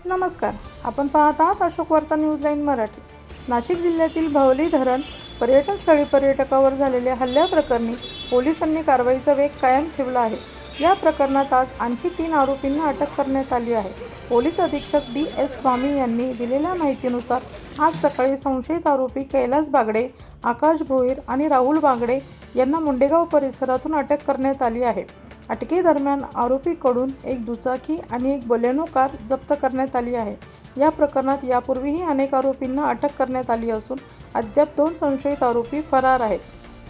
नमस्कार, आपण पाहत आहात अशोक वार्ता न्यूज लाईन मराठी। नाशिक जिल्ह्यातील भवली धरण पर्यटनस्थळी पर्यटकावर झालेल्या हल्ल्याप्रकरणी पोलिसांनी कारवाईचा वेग कायम ठेवला आहे। या प्रकरणात आज आणखी 3 आरोपींना अटक करण्यात आली आहे। पोलीस अधीक्षक DS स्वामी यांनी दिलेल्या माहितीनुसार आज सकाळी संशयित आरोपी कैलास बागडे, आकाश भोईर आणि राहुल बागडे यांना मुंडेगाव परिसरातून अटक करण्यात आली आहे। अटकेदरम्यान आरोपीकडून एक दुचाकी आणि एक बलेनो कार जप्त करण्यात आली आहे। या प्रकरणात यापूर्वीही अनेक आरोपींना अटक करण्यात आली असून अद्याप 2 संशयित आरोपी फरार आहेत।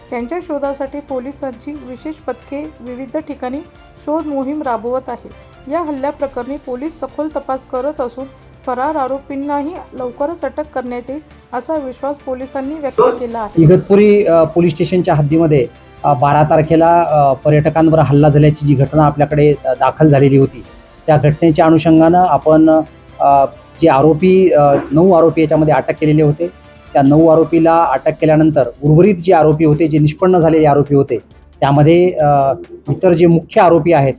त्यांच्या शोधासाठी पोलिसांची विशेष पथके विविध ठिकाणी शोध मोहीम राबवत आहेत। या हल्ल्याप्रकरणी पोलीस सखोल तपास करत असून फरार आरोपींनाही लवकरच अटक करण्यात येईल असा विश्वास पोलिसांनी व्यक्त केला आहे। इगतपुरी पोलीस स्टेशनच्या हद्दीमध्ये 12 तारखेला पर्यटकांवर हल्ला झाल्याची जी घटना आपल्याकडे दाखल झालेली होती, त्या घटनेच्या अनुषंगानं आपण जे आरोपी 9 आरोपी याच्यामध्ये अटक केलेले होते। त्या 9 आरोपीला अटक केल्यानंतर उर्वरित जे आरोपी होते, जे निष्पन्न झालेले आरोपी होते, त्यामध्ये इतर जे मुख्य आरोपी आहेत,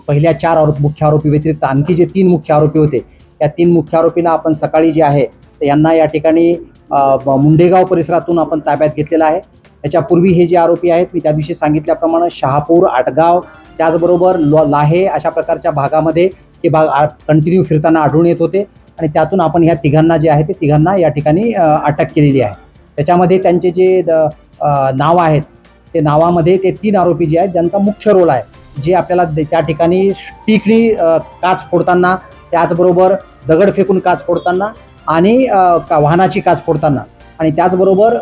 पहिल्या 4 मुख्य आरोपी व्यतिरिक्त आणखी जे 3 मुख्य आरोपी होते, त्या 3 मुख्य आरोपींना आपण सकाळी जे आहे यांना या ठिकाणी मुंडेगाव परिसरातून आपण ताब्यात घेतलेलं आहे। याच्यापूर्वी हे जे आरोपी आहेत, मी त्या दिवशी सांगितल्याप्रमाणे शहापूर, आटगाव, त्याचबरोबर लाहे अशा प्रकारच्या भागामध्ये हे भाग कंटिन्यू फिरताना आढळून येत होते आणि त्यातून आपण ह्या तिघांना जे आहे ते तिघांना या ठिकाणी अटक केलेली आहे। त्याच्यामध्ये त्यांचे जे नाव आहेत, ते नावामध्ये ते 3 आरोपी जे आहेत ज्यांचा मुख्य रोल आहे, जे आपल्याला त्या ठिकाणी स्टिकनी काच फोडताना, त्याचबरोबर दगड फेकून काच फोडताना आणि वाहनाची काच फोडताना आणि त्याचबरोबर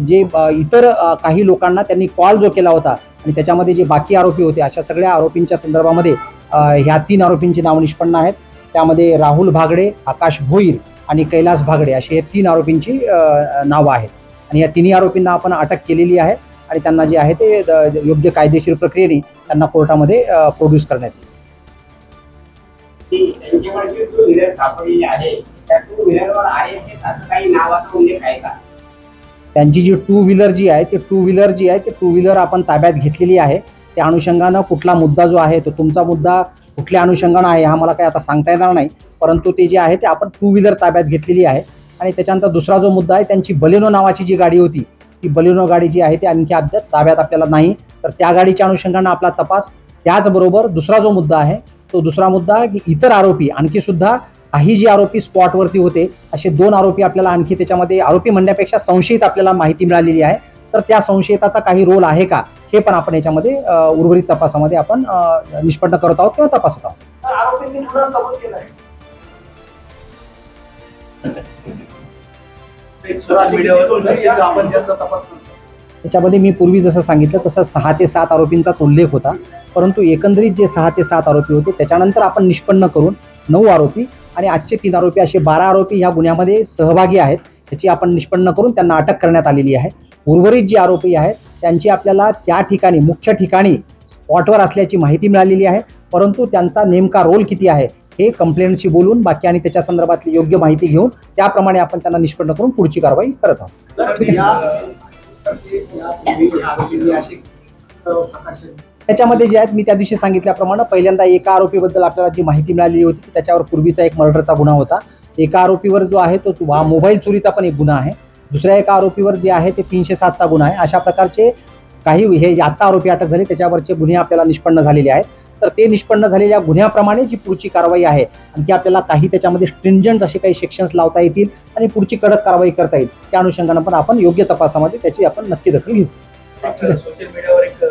जे इतर काही लोकांना त्यांनी कॉल जो केला होता आणि त्याच्यामध्ये जे बाकी आरोपी होते, अशा सगळ्या आरोपींच्या संदर्भामध्ये ह्या 3 आरोपींची नावं निष्पन्न आहेत। त्यामध्ये राहुल बागडे, आकाश भोईर आणि कैलास बागडे अशी हे 3 आरोपींची नावं आहेत आणि या 3 आरोपींना आपण अटक केलेली आहे आणि त्यांना जे आहे ते योग्य कायदेशीर प्रक्रियेने त्यांना कोर्टामध्ये प्रोड्यूस करण्यात येईल। त्यांची जी 2 व्हीलर जी आहे, ते 2 व्हीलर आपण ताब्यात घेतलेली आहे। त्या अनुषंगानं कुठला मुद्दा जो आहे तो तुमचा मुद्दा कुठल्या अनुषंगानं आहे हा मला काही आता सांगता येणार नाही, परंतु ते जे आहे ते आपण 2 व्हीलर ताब्यात घेतलेली आहे। आणि त्याच्यानंतर दुसरा जो मुद्दा आहे, त्यांची बलेनो नावाची जी गाडी होती, ती बलेनो गाडी जी आहे ती आणखी अद्याप ताब्यात आपल्याला नाही, तर त्या गाडीच्या अनुषंगानं आपला तपास। त्याचबरोबर दुसरा जो मुद्दा आहे, तो दुसरा मुद्दा की इतर आरोपी आणखी सुद्धा काही जे आरोपी स्पॉटवरती होते, असे 2 आरोपी आपल्याला आणखी त्याच्यामध्ये, आरोपी म्हणण्यापेक्षा संशयित आपल्याला माहिती मिळालेली आहे, तर त्या संशयिताचा काही रोल आहे का हे पण आपण याच्यामध्ये उर्वरित तपासामध्ये आपण निष्पन्न करत आहोत किंवा तपासत आहोत। त्याच्यामध्ये मी पूर्वी जसं सांगितलं तसं 6 ते 7 आरोपींचाच उल्लेख होता, परंतु एकंदरीत जे 6 ते 7 आरोपी होते त्याच्यानंतर आपण निष्पन्न करून 9 आरोपी आणि आजचे 3 आरोपी असे 12 आरोपी ह्या गुन्ह्यामध्ये सहभागी आहेत, याची आपण निष्पन्न करून त्यांना अटक करण्यात आलेली आहे। उर्वरित जे आरोपी आहेत त्यांची आपल्याला त्या ठिकाणी, मुख्य ठिकाणी स्पॉटवर असल्याची माहिती मिळालेली आहे, परंतु त्यांचा नेमका रोल किती आहे हे कंप्लेंटशी बोलून बाकी आणि त्याच्या संदर्भातली योग्य माहिती घेऊन त्याप्रमाणे आपण त्यांना निष्पन्न करून पुढची कारवाई करत आहोत। त्याच्यामध्ये जे आहेत, मी त्या दिवशी सांगितल्याप्रमाणे पहिल्यांदा एका आरोपीबद्दल आपल्याला जी माहिती मिळालेली होती, त्याच्यावर पूर्वीचा एक मर्डरचा गुन्हा होता। एका आरोपीवर जो आहे तो मोबाईल चोरीचा पण एक गुन्हा आहे। दुसऱ्या एका आरोपीवर जे आहे ते 307चा गुन्हा आहे। अशा प्रकारचे काही हे आता आरोपी अटक झाले त्याच्यावरचे गुन्हे आपल्याला निष्पन्न झालेले आहेत, तर ते निष्पन्न झालेल्या गुन्ह्याप्रमाणे जी पुढची कारवाई आहे आणखी आपल्याला काही त्याच्यामध्ये स्ट्रिंजंट असे काही सेक्शन्स लावता येतील आणि पुढची कडक कारवाई करता येईल, त्या अनुषंगानं पण आपण योग्य तपासामध्ये त्याची आपण नक्की दखल घेऊ। सोशल मीडियावर एक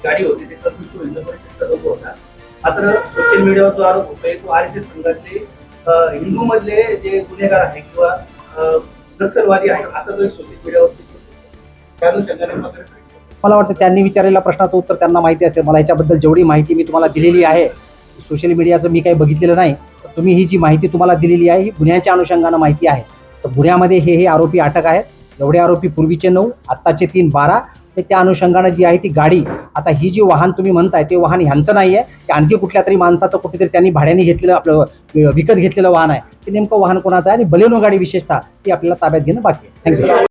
गाडी होती, मात्र सोशल मीडियावर जो आरोप होतोय तो RSS संघातले हिंदू मधले जे गुन्हेगार आहेत किंवा नक्षलवादी आहेत, असं तो एक सोशल मीडियावर मला वाटतं त्यांनी विचारलेल्या प्रश्नाचं उत्तर त्यांना माहिती असेल। मला याच्याबद्दल जेवढी माहिती मी तुम्हाला दिलेली आहे, सोशल मीडियाचं मी काही बघितलेलं नाही, तर तुम्ही ही जी माहिती तुम्हाला दिलेली आहे ही गुन्ह्याच्या अनुषंगानं माहिती आहे। तर गुन्ह्यामध्ये हे आरोपी अटक आहेत, एवढे आरोपी पूर्वीचे 9, आत्ताचे 3, 12, ते त्या अनुषंगानं जी आहे ती गाडी, आता ही जी वाहन तुम्ही म्हणताय ते वाहन ह्यांचं नाही आहे, ते आणखी कुठल्या तरी माणसाचं कुठेतरी त्यांनी भाड्याने घेतलेलं, आपलं विकत घेतलेलं वाहन आहे, ते नेमकं वाहन कोणाचं आहे आणि बलेनो गाडी विशेषतः ती आपल्याला ताब्यात घेणं बाकी आहे। थँक्यू।